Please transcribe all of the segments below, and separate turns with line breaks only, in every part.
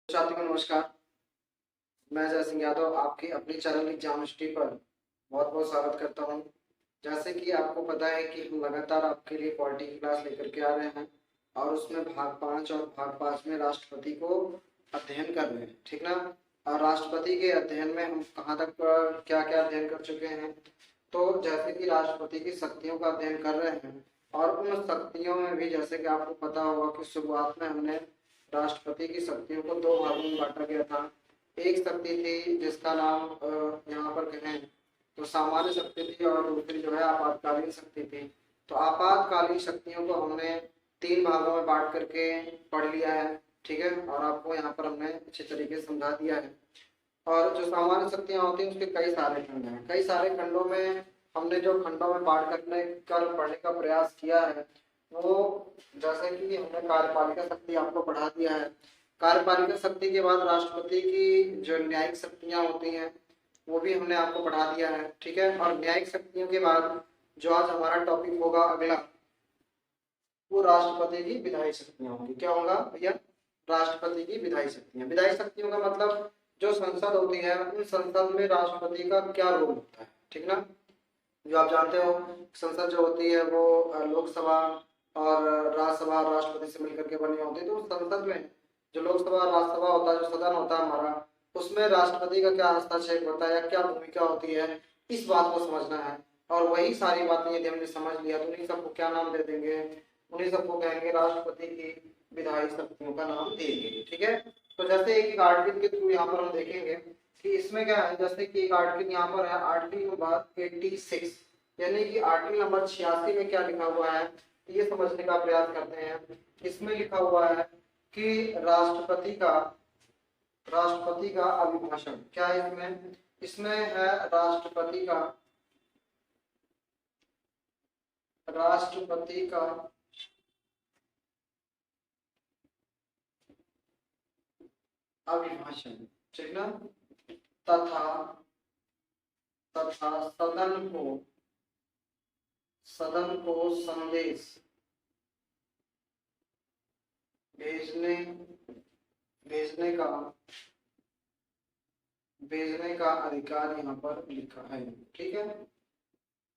छात्रों को नमस्कार। मैं जय सिंह यादव आपके अपने चैनल एग्जाम हिस्ट्री पर बहुत बहुत स्वागत करता हूं। जैसे कि आपको पता है कि हम लगातार आपके लिए पॉलिटी की क्लास लेकर के आ रहे हैं और उसमें भाग 5 और भाग 5 में राष्ट्रपति को अध्ययन कर रहे हैं, ठीक ना। और राष्ट्रपति के अध्ययन में हम कहाँ तक क्या क्या अध्ययन कर चुके हैं। तो जैसे कि राष्ट्रपति की शक्तियों का अध्ययन कर रहे हैं और उन शक्तियों में भी जैसे कि आपको पता होगा कि शुरुआत में हमने राष्ट्रपति की शक्तियों को दो भागों में बांटा गया था। एक शक्ति थी जिसका नाम यहाँ पर कहें तो सामान्य शक्ति थी और दूसरी जो है आपातकालीन शक्ति थी। तो आपातकालीन शक्तियों को हमने तीन भागों में बांट करके पढ़ लिया है, ठीक है। और आपको यहाँ पर हमने अच्छे तरीके से समझा दिया है। और जो सामान्य शक्तियाँ होती हैं उसके कई सारे खंड हैं। कई सारे खंडों में हमने जो खंडों में बांट करने कर पढ़ने का प्रयास किया है वो जैसे कि हमने कार्यपालिका शक्ति आपको पढ़ा दिया है। कार्यपालिका शक्ति के बाद राष्ट्रपति की जो न्यायिक शक्तियाँ होती हैं वो भी हमने आपको पढ़ा दिया है, ठीक है। और न्यायिक शक्तियों के बाद जो आज हमारा टॉपिक होगा अगला वो राष्ट्रपति की विधायी शक्तियाँ होंगी। क्या होगा भैया? राष्ट्रपति की विधायी शक्तियाँ। विधायी शक्तियों का मतलब जो संसद होती है उन संसद में राष्ट्रपति का क्या रोल होता है, ठीक ना। जो आप जानते हो संसद जो होती है वो लोकसभा और राज्यसभा राष्ट्रपति से मिलकर के बनी होती है। तो संसद में जो लोकसभा राज्यसभा होता है, जो सदन होता है हमारा, उसमें राष्ट्रपति का क्या हस्तक्षेप होता है या क्या भूमिका होती है, इस बात को समझना है। और वही सारी बातें यदि हमने समझ लिया तो उन्हीं सबको क्या नाम दे देंगे? उन्हीं सबको कहेंगे राष्ट्रपति की विधायी शक्तियों का नाम देंगे, ठीक है। तो जैसे एक आर्टिकल के थ्रू यहाँ पर हम देखेंगे कि इसमें क्या है। जैसे कि एक आर्टिकल यहाँ पर है आर्टिकल नंबर 86, यानी कि आर्टिकल नंबर 86 में क्या लिखा हुआ है ये समझने का प्रयास करते हैं। इसमें लिखा हुआ है कि राष्ट्रपति का अभिभाषण क्या है। इसमें है राष्ट्रपति का अभिभाषण, ठीक ना। तथा सदन को संदेश भेजने का अधिकार यहाँ पर लिखा है, ठीक है।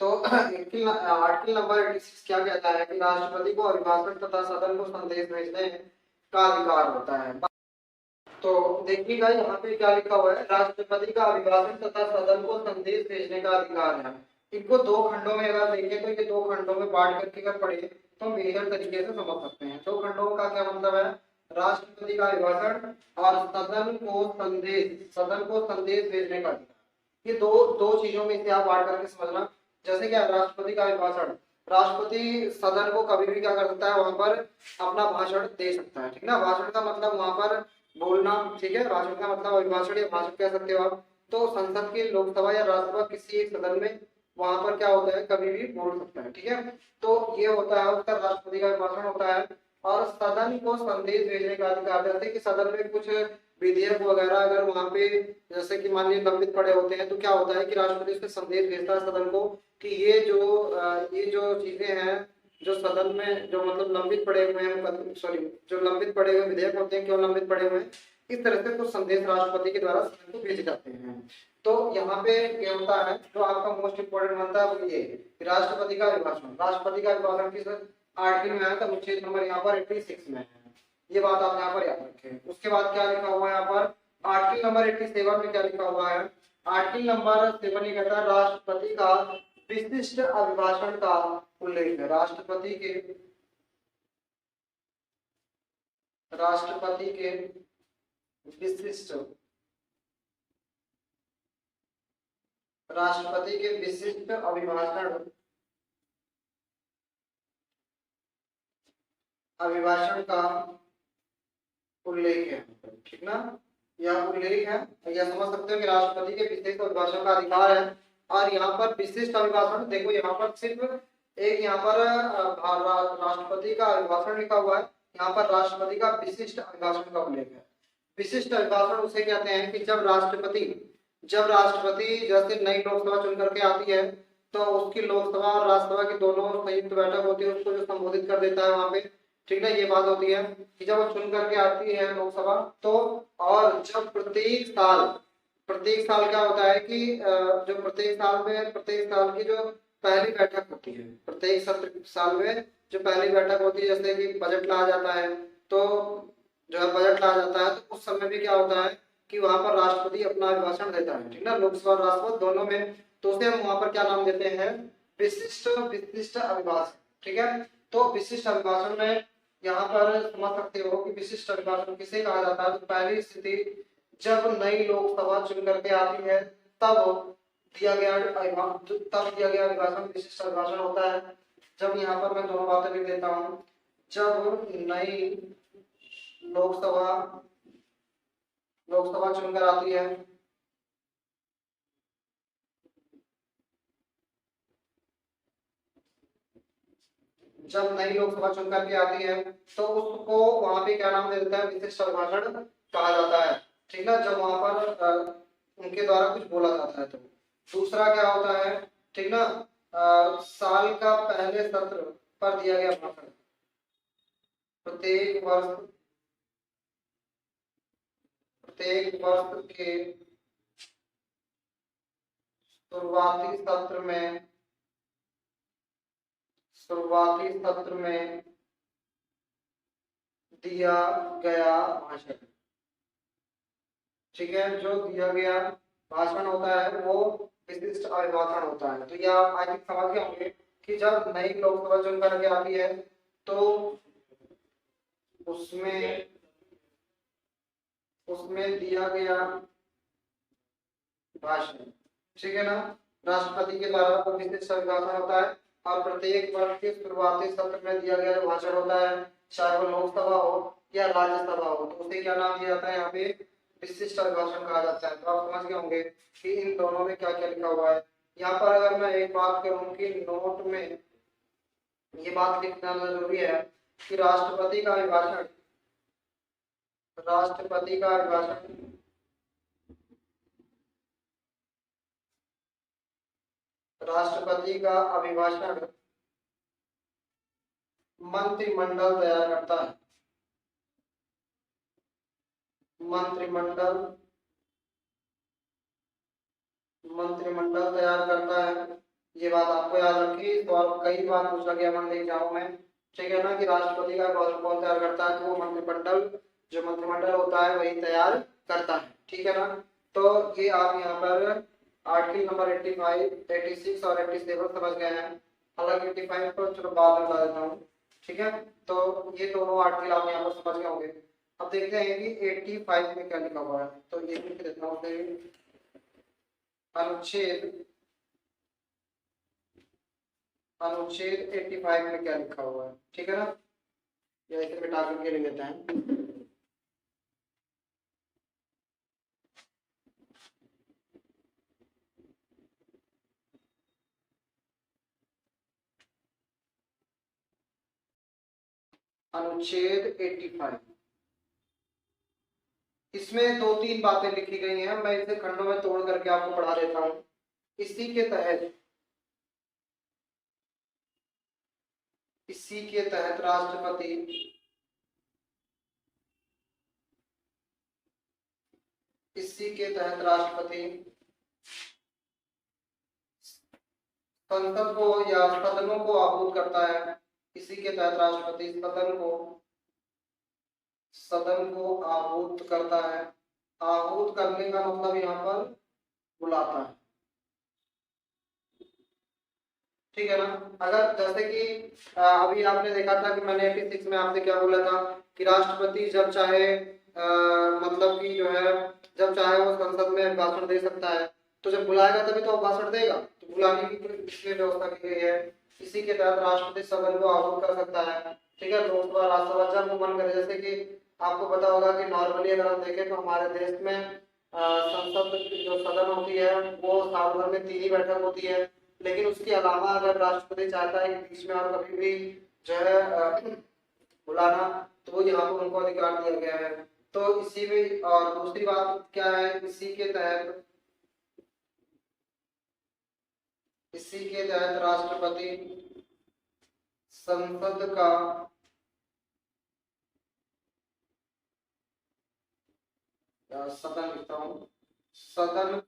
तो आर्टिकल नंबर 86 क्या कहता है कि राष्ट्रपति को अभिभाषण तथा सदन को संदेश भेजने का अधिकार होता है। तो देखिएगा यहाँ पे क्या लिखा हुआ है, राष्ट्रपति का अभिभाषण तथा सदन को संदेश भेजने का अधिकार है। इनको दो खंडों में अगर देखें तो ये दो खंडों में बांट करके अगर पढ़े तो बेहतर तरीके से समझ सकते हैं। दो खंडों का क्या मतलब है? राष्ट्रपति का अभिभाषण और सदन को संदेश भेजने का अधिकार। ये दो दो चीजों में इसे आप बांट करके समझना। जैसे क्या राष्ट्रपति का अभिभाषण, राष्ट्रपति सदन को कभी भी क्या कर सकता है, वहां पर अपना भाषण दे सकता है, ठीक ना। भाषण का मतलब वहां पर बोलना, ठीक है। भाषण का मतलब अभिभाषण या भाषण कह सकते हो आप। तो संसद के लोकसभा या राज्यसभा किसी एक सदन में वहां पर क्या होता है, कभी भी बोल सकता है, ठीक है। तो ये होता है उसका राष्ट्रपति का अभिभाषण होता है। और सदन को संदेश भेजने का अधिकार, जैसे कि सदन में कुछ विधेयक वगैरह अगर वहां पे जैसे कि मान लीजिए लंबित पड़े होते हैं तो क्या होता है कि राष्ट्रपति उसमें संदेश भेजता है सदन को कि ये जो चीजें हैं जो सदन में जो मतलब लंबित पड़े हुए हैं, सॉरी जो लंबित पड़े हुए विधेयक होते हैं, क्यों लंबित पड़े हुए हैं, इस तरह से कुछ संदेश राष्ट्रपति के द्वारा सदन को भेजे जाते हैं। तो यहाँ पे ये होता है जो आपका मोस्ट इम्पोर्टेंट बनता है वो ये राष्ट्रपति का अभिभाषण। राष्ट्रपति का अभिभाषण किस आर्टिकल में है? तो अनुच्छेद नंबर यहाँ पर 86 में है। ये बात आप यहाँ पर याद रखें। उसके बाद क्या लिखा हुआ है यहाँ पर आर्टिकल नंबर 87 में क्या लिखा हुआ है? आर्टिकल नंबर 7 ये कहता है राष्ट्रपति का विशिष्ट अभिभाषण का उल्लेख है। राष्ट्रपति के विशिष्ट अभिभाषण का उल्लेख है, ठीक ना। यह उल्लेख है, यह समझ सकते हो कि राष्ट्रपति के विशिष्ट अभिभाषण का अधिकार है। और यहाँ पर विशिष्ट अभिभाषण देखो, यहाँ पर सिर्फ एक यहाँ पर राष्ट्रपति का अभिभाषण लिखा हुआ है, यहाँ पर राष्ट्रपति का विशिष्ट अभिभाषण का उल्लेख है। विशिष्ट अभिभाषण उसे कहते हैं कि जब राष्ट्रपति जैसे नई लोकसभा चुन करके आती है तो उसकी लोकसभा और राज्यसभा की दोनों संयुक्त बैठक होती है, उसको जो संबोधित कर देता है वहां पे, ठीक है, ये बात होती है कि जब वो चुन करके आती है लोकसभा तो, और जब प्रत्येक साल क्या होता है कि जो प्रत्येक साल की जो पहली बैठक होती है, प्रत्येक सत्र साल में जो पहली बैठक होती है, जैसे कि बजट लाया जाता है, तो जो है बजट लाया जाता है तो उस समय भी क्या होता है कि वहां पर राष्ट्रपति अपना अभिभाषण देता है, ठीक ना, लोकसभा और राष्ट्रपति दोनों में। तो उसे हम वहां पर क्या नाम देते हैं, विशिष्ट अभिभाषण, ठीक है। तो विशिष्ट अभिभाषण में यहाँ पर समझ सकते हो कि विशिष्ट अभिभाषण किसे कहा जाता है, तो पहली स्थिति जब नई लोकसभा चुन करके आती है तब दिया गया अभिभाषण विशिष्ट अभिभाषण होता है। जब यहाँ पर मैं दोनों बातें लिख देता हूँ, जब नई लोकसभा चुनकर आती है, जब नई लोकसभा चुन करके आती है तो उसको वहां पे क्या नाम दे देता है, विशिष्ट अभिभाषण कहा जाता है, ठीक है, जब वहां पर उनके द्वारा कुछ बोला जाता है। तो दूसरा क्या होता है, ठीक ना, साल का पहले सत्र पर दिया गया भाषण, प्रत्येक वर्ष के शुरुआती सत्र में दिया गया भाषण, ठीक है, जो दिया गया भाषण होता है वो विशिष्ट अभिभाषण होता है। तो यह आप आगे समझ गए होंगे कि जब नई लोकसभा चुन करके आती है तो उसमें दिया गया भाषण, ठीक है ना, राष्ट्रपति के द्वारा वो विशिष्ट अभिभाषण होता है। और प्रत्येक वर्ष के शुरुआती सत्र में दिया गया जो भाषण होता है, चाहे वो लोकसभा हो या राज्यसभा हो, तो उसे क्या नाम दिया जाता है, यहाँ पे विशिष्ट अभिभाषण कहा जाता है। तो आप समझ गए होंगे कि इन दोनों में क्या क्या लिखा हुआ है। यहाँ पर अगर मैं एक बात करूं कि नोट में ये बात लिखना जरूरी है कि राष्ट्रपति का अभिभाषण मंत्रिमंडल तैयार करता है, मंत्रिमंडल तैयार करता है। ये बात आपको याद रखी, तो आप कई बार पूछा गया मन एग्जाम में, ठीक है ना, कि राष्ट्रपति का कौन तैयार करता है, तो वो मंत्रिमंडल होता है वही तैयार करता है, ठीक है ना। तो ये आप यहाँ पर आर्टिकल नंबर 85, 86 और 87 समझ गए हैं। हालांकि 85 को चलो बाद में बता देता हूँ, ठीक है। तो ये दोनों आर्टिकल आप यहाँ पर समझ गए होंगे। अब देखते हैं कि 85 में क्या लिखा हुआ है, तो ये लिख देता हूँ, अनुच्छेद 85 में क्या लिखा हुआ है, ठीक है ना, या इसे मिटा करके लिख देते हैं। अनुच्छेद 85, इसमें दो तीन बातें लिखी गई हैं, मैं इसे खंडों में तोड़ करके आपको पढ़ा देता हूँ। इसी के तहत राष्ट्रपति संसद को या सदनों को आहूत करता है। इसी के तहत राष्ट्रपति सदन को आहूत करता है। आहूत करने का मतलब यहाँ पर बुलाता है, ठीक है ना। अगर जैसे कि अभी आपने देखा था कि मैंने 86 में आपसे क्या बोला था कि राष्ट्रपति जब चाहे मतलब कि जो है जब चाहे वो संसद में भाषण दे सकता है, तो जब बुलाएगा तभी तो भाषण देगा, तो बुलाने की इसलिए व्यवस्था की गई है। इसी के तहत राष्ट्रपति सदन को आहूत कर सकता है, ठीक है, लोकसभा राज्यसभा जब वो मन करे। जैसे कि आपको पता होगा कि नॉर्मली अगर हम देखें तो हमारे देश में संसद जो सदन होती है वो साल भर में 3 ही बैठक होती है, लेकिन उसके अलावा अगर राष्ट्रपति चाहता है कि बीच में और कभी भी जो है बुलाना, तो वो यहाँ पर उनको अधिकार दिया गया है। तो इसी में और दूसरी बात क्या है, इसी के तहत राष्ट्रपति संसद का सदन लिखता हूँ, सदन